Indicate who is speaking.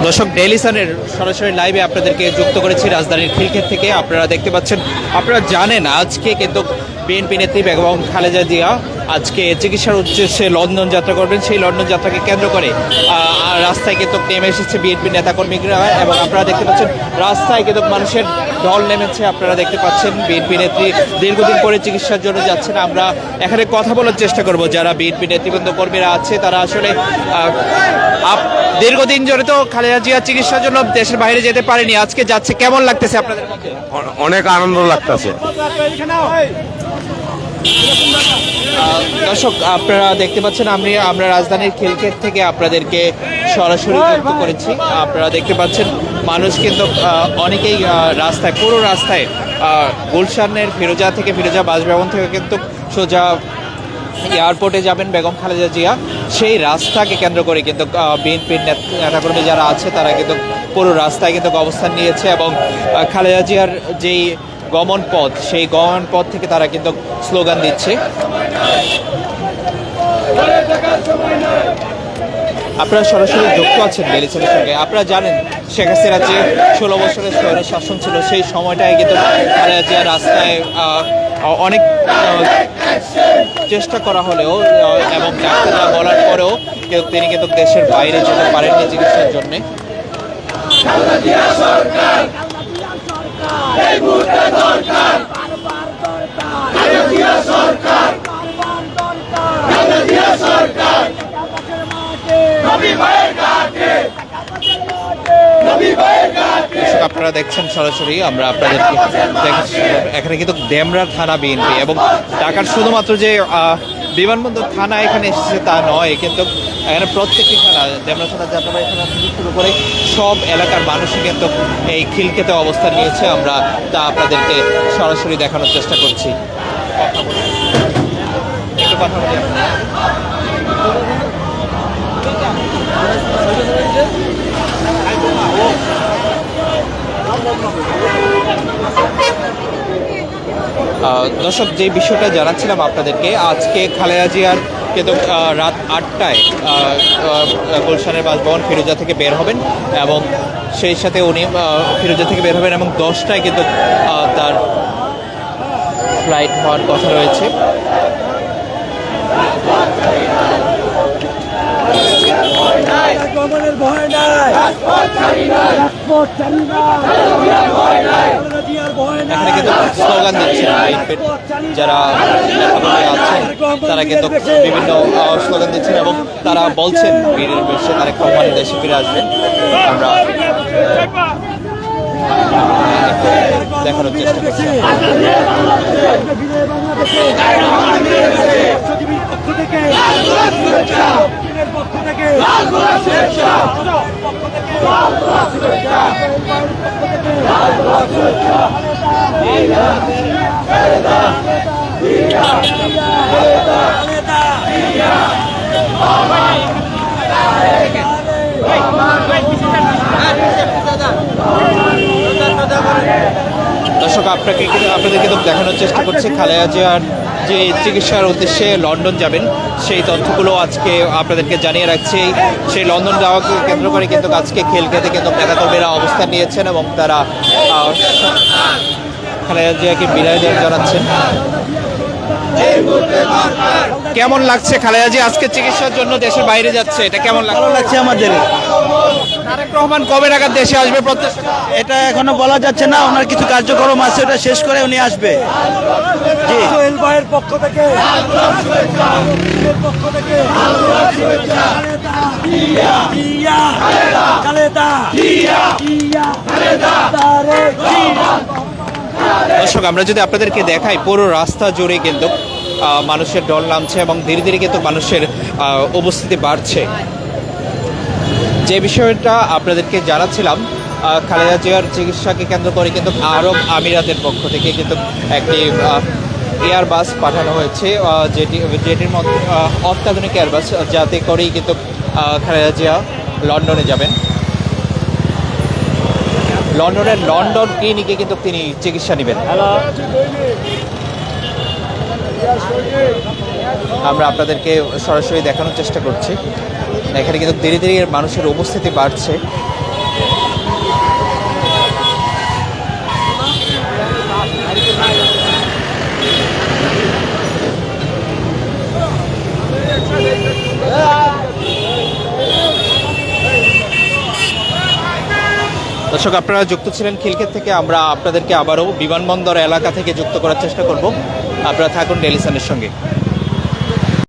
Speaker 1: দর্শক ডেইলি সানের সরাসরি লাইভে আপনাদেরকে যুক্ত করেছি রাজধানীর খিলক্ষেত থেকে। আপনারা দেখতে পাচ্ছেন, আপনারা জানেন আজকে কিন্তু বিএনপি নেত্রী বেগম খালেদা জিয়া আজকে চিকিৎসার উদ্দেশ্যে লন্ডন যাত্রা করবেন। সেই লন্ডন যাত্রাকে কেন্দ্র করে রাস্তায় কিন্তু নেমে এসেছে বিএনপি নেতাকর্মীরা এবং আপনারা দেখতে পাচ্ছেন রাস্তায় কিন্তু মানুষের ঢল নেমেছে। আপনারা দেখতে পাচ্ছেন বিএনপি নেত্রী দীর্ঘদিন পরে চিকিৎসার জন্য যাচ্ছেন। আমরা এখানে কথা বলার চেষ্টা করব যারা বিএনপি নেতৃবৃন্দ কর্মীরা আছে, তারা আসলে দীর্ঘদিন ধরে তো খালেদা জিয়া চিকিৎসার জন্য দেশের বাইরে যেতে পারেনি, আজকে যাচ্ছে, কেমন লাগতেছে আপনাদের মধ্যে?
Speaker 2: অনেক আনন্দ লাগতেছে।
Speaker 1: দর্শক আপনারা দেখতে পাচ্ছেন আমরা রাজধানীর খিলক্ষেত থেকে আপনাদেরকে সরাসরি যুক্ত করেছি। আপনারা দেখতে পাচ্ছেন মানুষ কিন্তু অনেকেই রাস্তায়, পুরো রাস্তায় গুলশানের ফিরোজা থেকে, ফিরোজা বাসভবন থেকে কিন্তু সোজা এয়ারপোর্টে যাবেন বেগম খালেদা জিয়া, সেই রাস্তাকে কেন্দ্র করে কিন্তু বিএনপির নেতাকর্মী যারা আছে তারা কিন্তু পুরো রাস্তায় কিন্তু অবস্থান নিয়েছে এবং খালেদা জিয়ার যেই গমন পথ, সেই গমন পথ থেকে তারা কিন্তু স্লোগান দিচ্ছে। আপনারা সরাসরি যুক্ত আছেন ডেলিসনের সঙ্গে। আপনারা জানেন শেখ হাসিনার যে 16 বছরের স্বৈর শাসন ছিল, সেই সময়টায় কিন্তু খালেদা জিয়া রাস্তায় অনেক চেষ্টা করা হলেও এবং ডাক্তাররা বলার পরেও তিনি কিন্তু দেশের বাইরে যেতে পারেননি চিকিৎসার জন্য। আপনারা দেখছেন সরাসরি, আমরা আপনাদেরকে দেখাচ্ছি এখানে কিন্তু ডেমরা থানা বিএনপি এবং ঢাকার শুধুমাত্র যে বিমানবন্দর থানা এখানে এসেছে তা নয়, কিন্তু এখানে প্রত্যেকটি থানা, ডেমরা থানা, যাত্রাবাড়ি থানা থেকে শুরু করে সব এলাকার মানুষই কিন্তু এই খিলক্ষেতে অবস্থান নিয়েছে। আমরা তা আপনাদেরকে সরাসরি দেখানোর চেষ্টা করছি। একটু কথা বলি। দর্শক, যে বিষয়টা জানাচ্ছিলাম আপনাদেরকে, আজকে খালেদা জিয়ার কিন্তু রাত 8টায় গুলশানের বাসভবন ফিরোজা থেকে বের হবেন এবং সেই সাথে উনি ফিরোজা থেকে বের হবেন এবং 10টায় কিন্তু তার ফ্লাইট হওয়ার কথা রয়েছে। এখানে কিন্তু স্লোগান দিচ্ছেন বিএনপির যারা আছেন, তারা কিন্তু বিভিন্ন স্লোগান দিচ্ছেন এবং তারা বলছেন বীরের বেশে তারেক রহমান দেশে ফিরে আসবেন। আমরা দেখানোর চেষ্টা করছি। দর্শক আপনাদেরকে কিন্তু দেখানোর চেষ্টা করছে খালেদা জিয়ার যে চিকিৎসার উদ্দেশ্যে লন্ডন যাবেন, সেই তথ্যগুলো আজকে আপনাদেরকে জানিয়ে রাখছি। সেই লন্ডন যাওয়াকে কেন্দ্র করে কিন্তু আজকে খিলক্ষেতে কিন্তু নেতাকর্মীরা অবস্থান নিয়েছেন এবং তারা খালেদা জিয়াকে বিদায় জানাচ্ছেন। কেমন লাগছে খালেদা জিয়া আজকে চিকিৎসার জন্য দেশের বাইরে যাচ্ছে, এটা কেমন
Speaker 3: লাগছে আমাদের?
Speaker 1: তারেক রহমান কবে নাগাদ দেশে আসবে
Speaker 3: এটা এখনো বলা যাচ্ছে না, ওনার কিছু কার্যক্রম আছে, ওটা শেষ করে উনি আসবে। জি, সোহেল ভাইয়ের পক্ষ থেকে
Speaker 1: দর্শক, আমরা যদি আপনাদেরকে দেখাই, পুরো রাস্তা জুড়ে কিন্তু মানুষের ঢল নামছে এবং ধীরে ধীরে কিন্তু মানুষের উপস্থিতি বাড়ছে। যে বিষয়টা আপনাদেরকে জানাচ্ছিলাম, খালেদা জিয়ার চিকিৎসাকে কেন্দ্র করে কিন্তু আরব আমিরাতের পক্ষ থেকে কিন্তু একটি এয়ারবাস পাঠানো হয়েছে, যেটির মধ্যে অত্যাধুনিক এয়ারবাস, যাতে করেই কিন্তু খালেদা জিয়া লন্ডনে যাবেন। লন্ডনের লন্ডন ক্লিনিকে কিন্তু তিনি চিকিৎসা নেবেন। আমরা আপনাদেরকে সরাসরি দেখানোর চেষ্টা করছি। এখানে কিন্তু ধীরে ধীরে মানুষের উপস্থিতি বাড়ছে। দর্শক, আপনারা যুক্ত ছিলেন খিলক্ষেত থেকে। আমরা আপনাদেরকে আবারও বিমানবন্দর এলাকা থেকে যুক্ত করার চেষ্টা করব। আপনারা থাকুন ডেইলি সানের সঙ্গে।